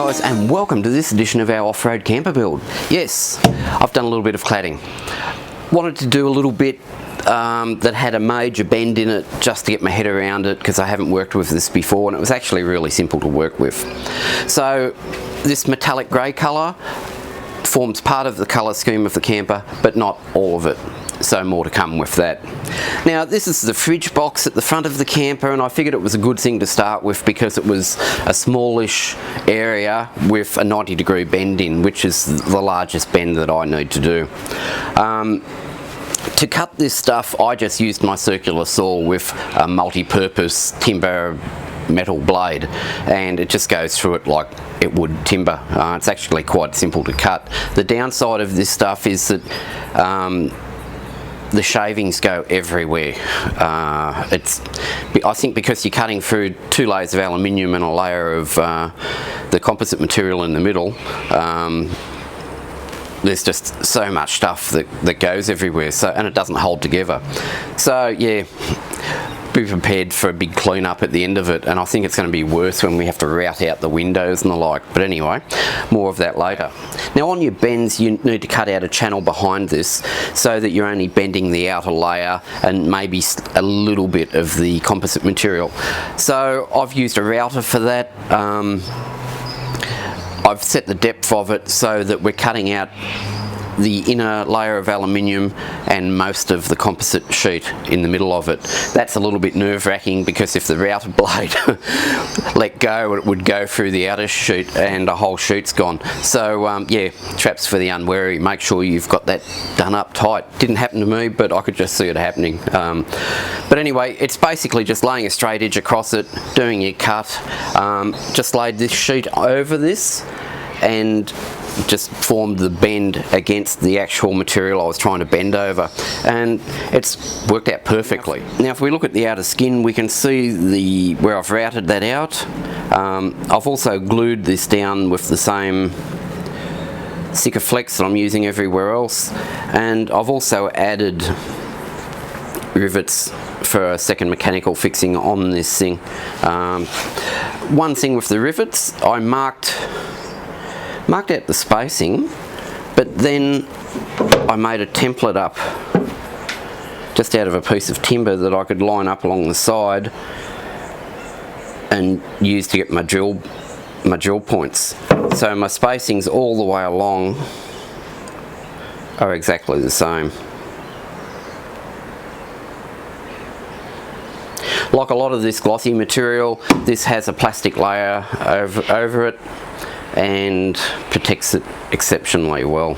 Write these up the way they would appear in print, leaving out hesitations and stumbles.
guys, and welcome to this edition of our off-road camper build. Yes, I've done a little bit of cladding. Wanted to do a little bit that had a major bend in it just to get my head around it, because I haven't worked with this before and it was actually really simple to work with. So this metallic grey colour forms part of the colour scheme of the camper, but not all of it. So more to come with that. Now this is the fridge box at the front of the camper, and I figured it was a good thing to start with because it was a smallish area with a 90-degree bend in, which is the largest bend that I need to do. To cut this stuff, I just used my circular saw with a multi-purpose timber metal blade, and it just goes through it like it would timber. It's actually quite simple to cut. The downside of this stuff is that the shavings go everywhere. I think because you're cutting through 2 layers of aluminium and a layer of the composite material in the middle, there's just so much stuff that goes everywhere, and it doesn't hold together. So yeah, be prepared for a big clean up at the end of it, and I think it's going to be worse when we have to route out the windows and the like. But anyway, more of that later. Now on your bends, you need to cut out a channel behind this so that you're only bending the outer layer and maybe a little bit of the composite material. So I've used a router for that. I've set the depth of it so that we're cutting out the inner layer of aluminium and most of the composite sheet in the middle of it. That's a little bit nerve-wracking because if the router blade let go, it would go through the outer sheet and a whole sheet's gone. So yeah, traps for the unwary. Make sure you've got that done up tight. Didn't happen to me, but I could just see it happening. But anyway, it's basically just laying a straight edge across it, doing your cut. Just laid this sheet over this and just formed the bend against the actual material I was trying to bend over, and it's worked out perfectly. Now if we look at the outer skin, we can see where I've routed that out. I've also glued this down with the same Sikaflex that I'm using everywhere else, and I've also added rivets for a second mechanical fixing on this thing. One thing with the rivets, I marked out the spacing, but then I made a template up just out of a piece of timber that I could line up along the side and use to get my drill points. So my spacings all the way along are exactly the same. Like a lot of this glossy material, this has a plastic layer over it and protects it exceptionally well.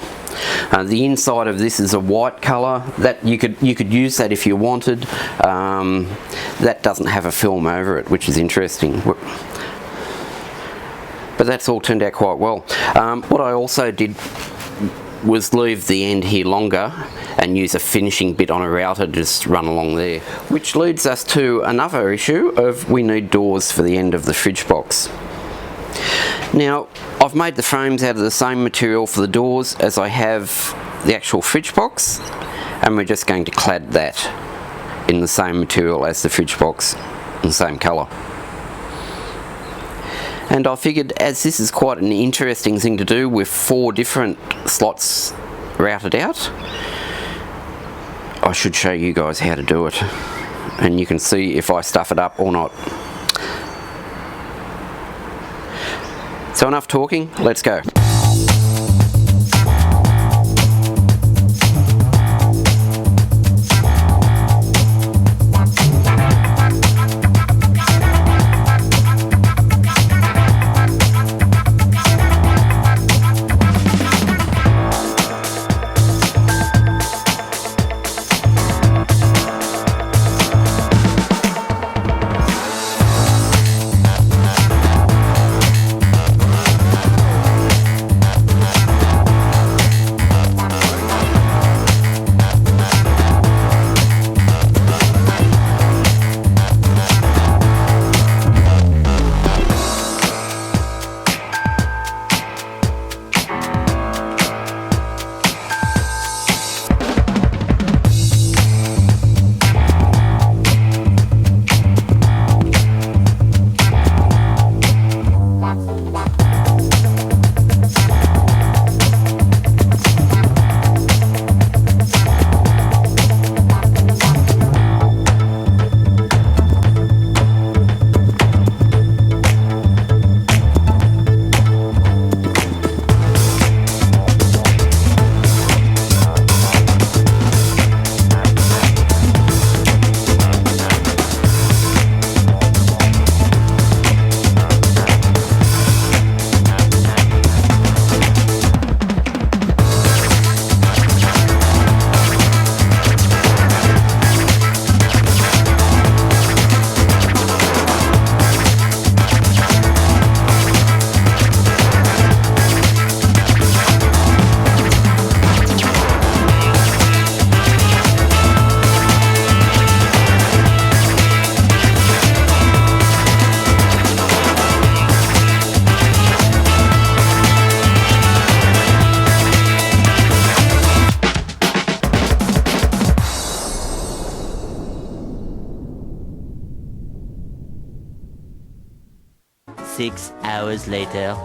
The inside of this is a white colour that you could use that if you wanted. That doesn't have a film over it, which is interesting. But that's all turned out quite well. What I also did was leave the end here longer and use a finishing bit on a router to just run along there. Which leads us to another issue of we need doors for the end of the fridge box. Now, I've made the frames out of the same material for the doors as I have the actual fridge box, and we're just going to clad that in the same material as the fridge box, in the same colour. And I figured, as this is quite an interesting thing to do with 4 different slots routed out, I should show you guys how to do it, and you can see if I stuff it up or not. So enough talking, let's go. 6 hours later.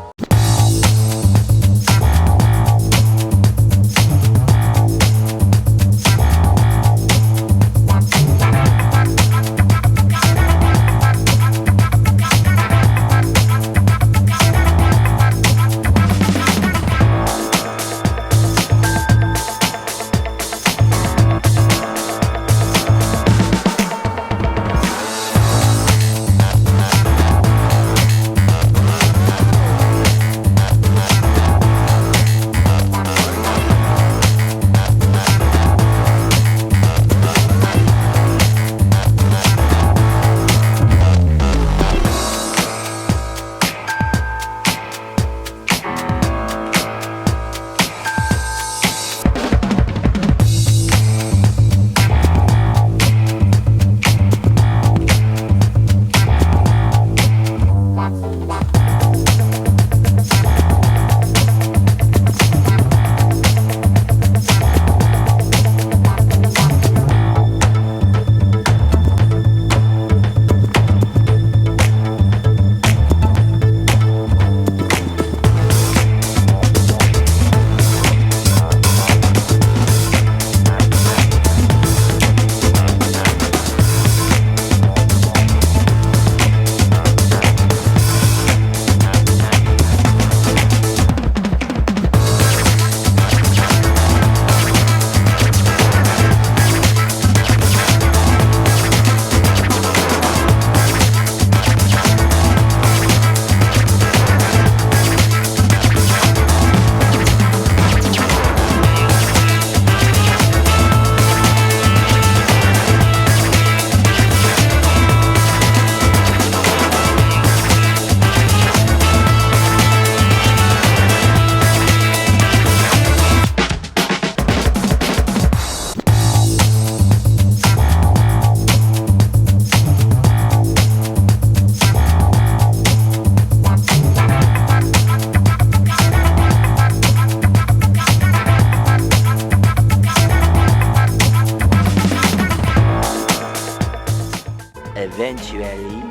Eventually.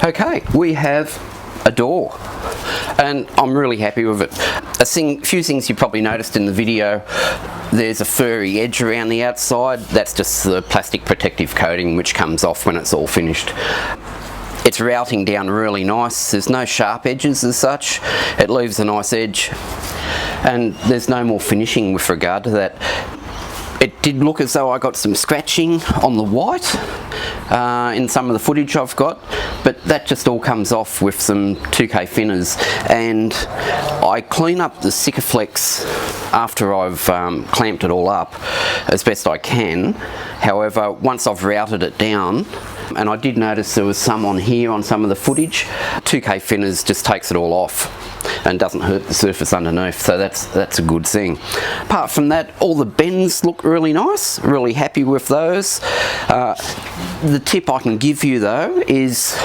Okay, we have a door and I'm really happy with it. Few things you probably noticed in the video, there's a furry edge around the outside. That's just the plastic protective coating which comes off when it's all finished. It's routing down really nice, there's no sharp edges as such, it leaves a nice edge and there's no more finishing with regard to that. It did look as though I got some scratching on the white in some of the footage I've got, but that just all comes off with some 2K thinners, and I clean up the Sikaflex after I've clamped it all up as best I can. However, once I've routed it down, and I did notice there was some on here on some of the footage, 2K thinners just takes it all off and doesn't hurt the surface underneath, so that's a good thing. Apart from that, all the bends look really nice, really happy with those. The tip I can give you though is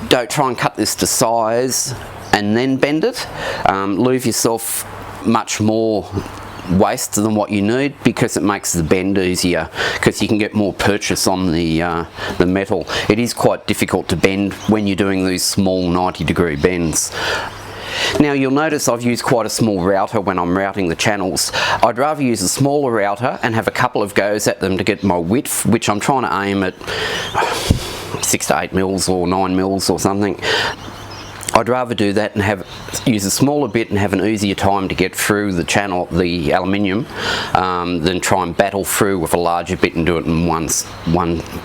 don't try and cut this to size and then bend it. Leave yourself much more waste than what you need, because it makes the bend easier, because you can get more purchase on the metal. It is quite difficult to bend when you're doing these small 90-degree bends. Now you'll notice I've used quite a small router when I'm routing the channels. I'd rather use a smaller router and have a couple of goes at them to get my width, which I'm trying to aim at 6 to 8 mils or 9 mils or something. I'd rather do that and use a smaller bit and have an easier time to get through the channel, the aluminium, than try and battle through with a larger bit and do it in one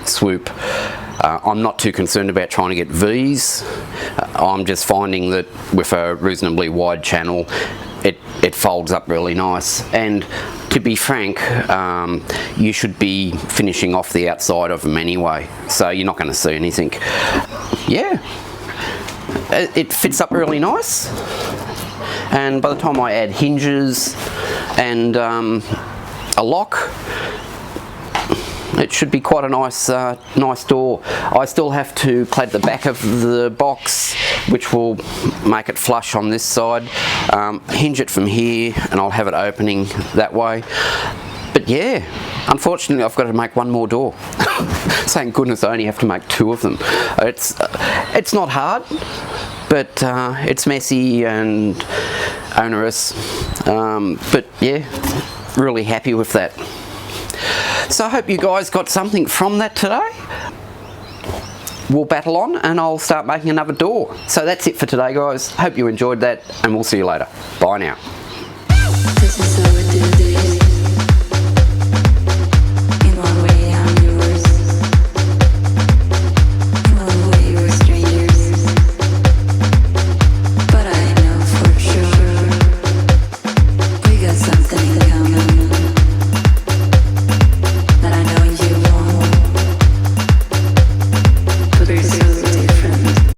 swoop. I'm not too concerned about trying to get V's. I'm just finding that with a reasonably wide channel, it folds up really nice. And to be frank, you should be finishing off the outside of them anyway, so you're not going to see anything. Yeah. It fits up really nice, and by the time I add hinges and a lock, it should be quite a nice nice door. I still have to clad the back of the box, which will make it flush on this side, hinge it from here, and I'll have it opening that way. But yeah, unfortunately I've got to make one more door. Thank goodness I only have to make 2 of them. It's not hard, but it's messy and onerous, but yeah, really happy with that. So I hope you guys got something from that today. We'll battle on and I'll start making another door. So that's it for today, guys. Hope you enjoyed that, and we'll see you later. Bye now. This is how we do this.